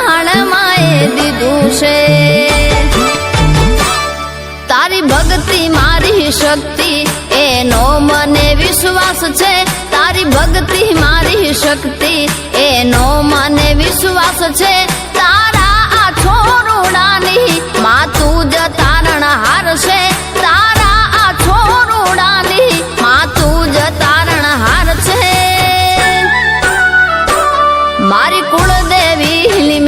જાણ માએ દીધું છે તારી ભક્તિ મારી શક્તિ એનો મને વિશ્વાસ છે તારી ભક્તિ મારી શક્તિ એનો મને વિશ્વાસ છે તારા આ છોરુડાની માં તું જ તારણહાર છે